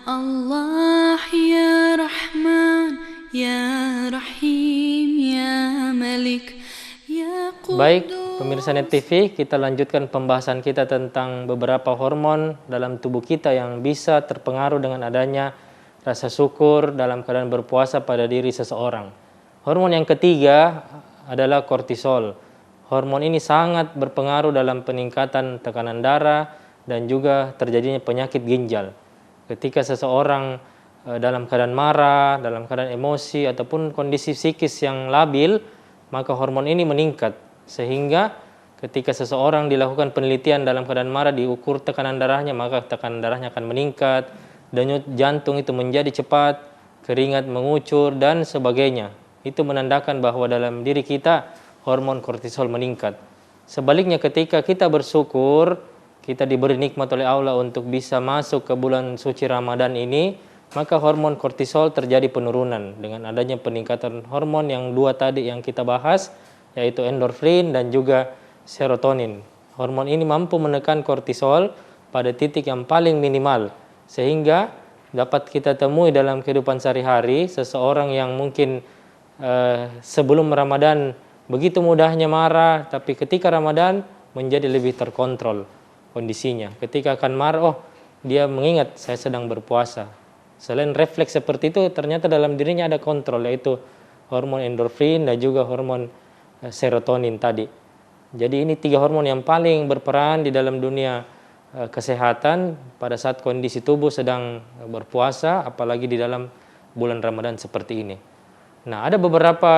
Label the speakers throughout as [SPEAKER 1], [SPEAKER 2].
[SPEAKER 1] Allah ya Rahman ya Rahim ya Malik ya Qudus.
[SPEAKER 2] Baik, pemirsa Net TV, kita lanjutkan pembahasan kita tentang beberapa hormon dalam tubuh kita yang bisa terpengaruh dengan adanya rasa syukur dalam keadaan berpuasa pada diri seseorang. Hormon yang ketiga adalah kortisol. Hormon ini sangat berpengaruh dalam peningkatan tekanan darah dan juga terjadinya penyakit ginjal. Ketika seseorang dalam keadaan marah, dalam keadaan emosi, ataupun kondisi psikis yang labil, maka hormon ini meningkat. Sehingga ketika seseorang dilakukan penelitian dalam keadaan marah, diukur tekanan darahnya, maka tekanan darahnya akan meningkat, denyut jantung itu menjadi cepat, keringat mengucur, dan sebagainya. Itu menandakan bahwa dalam diri kita hormon kortisol meningkat. Sebaliknya ketika kita bersyukur, kita diberi nikmat oleh Allah untuk bisa masuk ke bulan suci Ramadan ini, maka hormon kortisol terjadi penurunan dengan adanya peningkatan hormon yang dua tadi yang kita bahas, yaitu endorfin dan juga serotonin. Hormon ini mampu menekan kortisol pada titik yang paling minimal, sehingga dapat kita temui dalam kehidupan sehari-hari. Seseorang yang mungkin sebelum Ramadan begitu mudahnya marah, tapi ketika Ramadan menjadi lebih terkontrol kondisinya. Ketika akan marah, dia mengingat saya sedang berpuasa. Selain refleks seperti itu, ternyata dalam dirinya ada kontrol, yaitu hormon endorfin dan juga hormon serotonin tadi. Jadi ini tiga hormon yang paling berperan di dalam dunia kesehatan pada saat kondisi tubuh sedang berpuasa, apalagi di dalam bulan Ramadan seperti ini. Nah, ada beberapa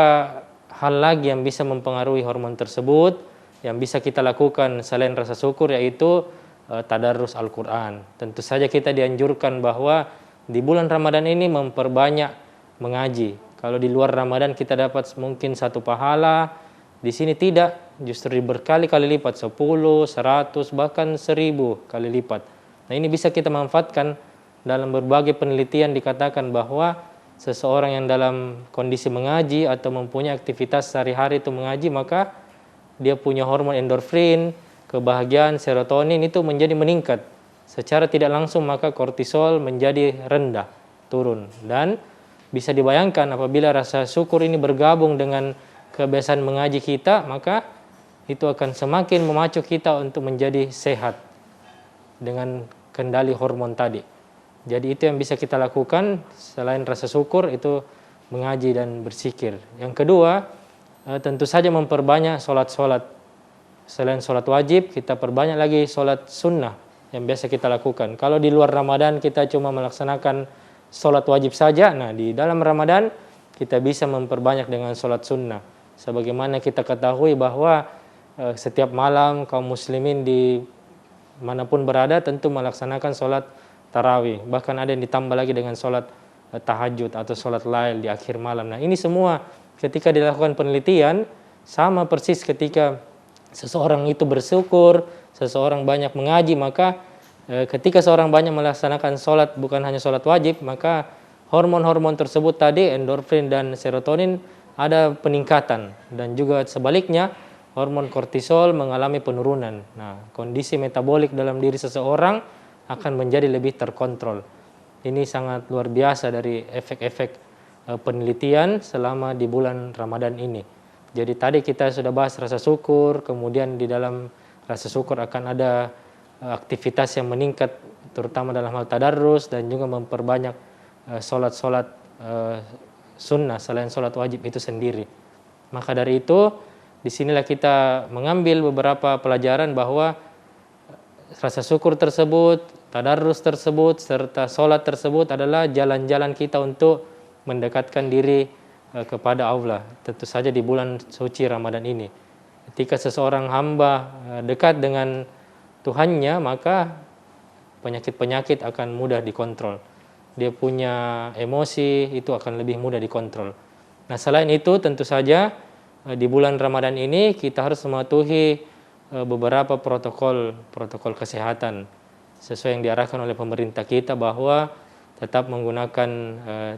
[SPEAKER 2] hal lagi yang bisa mempengaruhi hormon tersebut, yang bisa kita lakukan selain rasa syukur, yaitu tadarus Al-Quran. Tentu saja kita dianjurkan bahwa di bulan Ramadan ini memperbanyak mengaji. Kalau di luar Ramadan kita dapat mungkin satu pahala, di sini tidak, justru berkali-kali lipat, 10, 100, bahkan 1000 kali lipat. Nah, ini bisa kita manfaatkan. Dalam berbagai penelitian dikatakan bahwa seseorang yang dalam kondisi mengaji atau mempunyai aktivitas sehari-hari itu mengaji, maka dia punya hormon endorfin, kebahagiaan, serotonin itu menjadi meningkat. Secara tidak langsung maka kortisol menjadi rendah, turun. Dan bisa dibayangkan apabila rasa syukur ini bergabung dengan kebiasaan mengaji kita, maka itu akan semakin memacu kita untuk menjadi sehat dengan kendali hormon tadi. Jadi itu yang bisa kita lakukan selain rasa syukur, itu mengaji dan berzikir. Yang kedua, tentu saja memperbanyak sholat-sholat. Selain sholat wajib, kita perbanyak lagi sholat sunnah yang biasa kita lakukan. Kalau di luar Ramadan kita cuma melaksanakan sholat wajib saja, nah di dalam Ramadan kita bisa memperbanyak dengan sholat sunnah. Sebagaimana kita ketahui bahwa setiap malam kaum muslimin di manapun berada tentu melaksanakan sholat tarawih. Bahkan ada yang ditambah lagi dengan sholat tahajud atau sholat lail di akhir malam. Nah, ini semua ketika dilakukan penelitian sama persis ketika seseorang itu bersyukur, seseorang banyak mengaji, maka ketika seorang banyak melaksanakan sholat, bukan hanya sholat wajib, maka hormon-hormon tersebut tadi, endorfin dan serotonin ada peningkatan. Dan juga sebaliknya, hormon kortisol mengalami penurunan. Nah, kondisi metabolik dalam diri seseorang akan menjadi lebih terkontrol. Ini sangat luar biasa dari efek-efek penelitian selama di bulan Ramadan ini. Jadi tadi kita sudah bahas rasa syukur, kemudian di dalam rasa syukur akan ada aktivitas yang meningkat, terutama dalam hal tadarus dan juga memperbanyak sholat-sholat sunnah selain sholat wajib itu sendiri. Maka dari itu, disinilah kita mengambil beberapa pelajaran bahwa rasa syukur tersebut, tadarus tersebut, serta sholat tersebut adalah jalan-jalan kita untuk mendekatkan diri kepada Allah. Tentu saja di bulan suci Ramadan ini. Ketika seseorang hamba dekat dengan Tuhannya, maka penyakit-penyakit akan mudah dikontrol. Dia punya emosi, itu akan lebih mudah dikontrol. Nah, selain itu tentu saja di bulan Ramadan ini kita harus mematuhi beberapa protokol kesehatan sesuai yang diarahkan oleh pemerintah kita, bahwa tetap menggunakan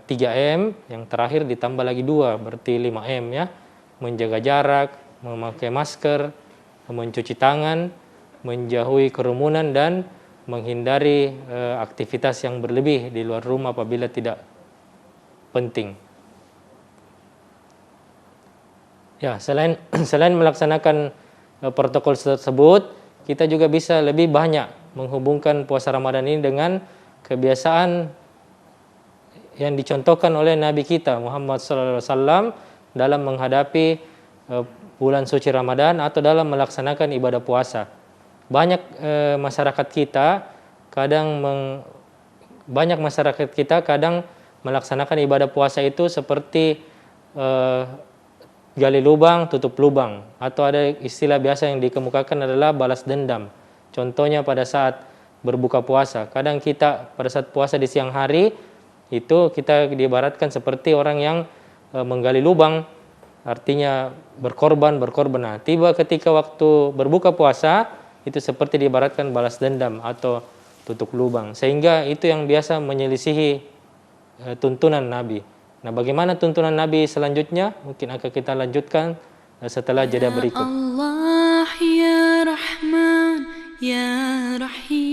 [SPEAKER 2] 3M, yang terakhir ditambah lagi 2, berarti 5M ya. Menjaga jarak, memakai masker, mencuci tangan, menjauhi kerumunan, dan menghindari aktivitas yang berlebih di luar rumah apabila tidak penting. Ya, selain melaksanakan protokol tersebut, kita juga bisa lebih banyak menghubungkan puasa Ramadan ini dengan kebiasaan yang dicontohkan oleh Nabi kita Muhammad SAW dalam menghadapi bulan suci Ramadan atau dalam melaksanakan ibadah puasa. Banyak masyarakat kita kadang melaksanakan ibadah puasa itu seperti gali lubang, tutup lubang, atau ada istilah biasa yang dikemukakan adalah balas dendam. Contohnya pada saat berbuka puasa, kadang kita pada saat puasa di siang hari itu kita diibaratkan seperti orang yang menggali lubang, artinya berkorban. Nah, tiba ketika waktu berbuka puasa itu seperti diibaratkan balas dendam atau tutup lubang, sehingga itu yang biasa menyelisihi tuntunan Nabi. Nah, bagaimana tuntunan Nabi selanjutnya? Mungkin akan kita lanjutkan setelah jeda berikut.
[SPEAKER 1] Ya Allah, ya Rahman, ya Rahim.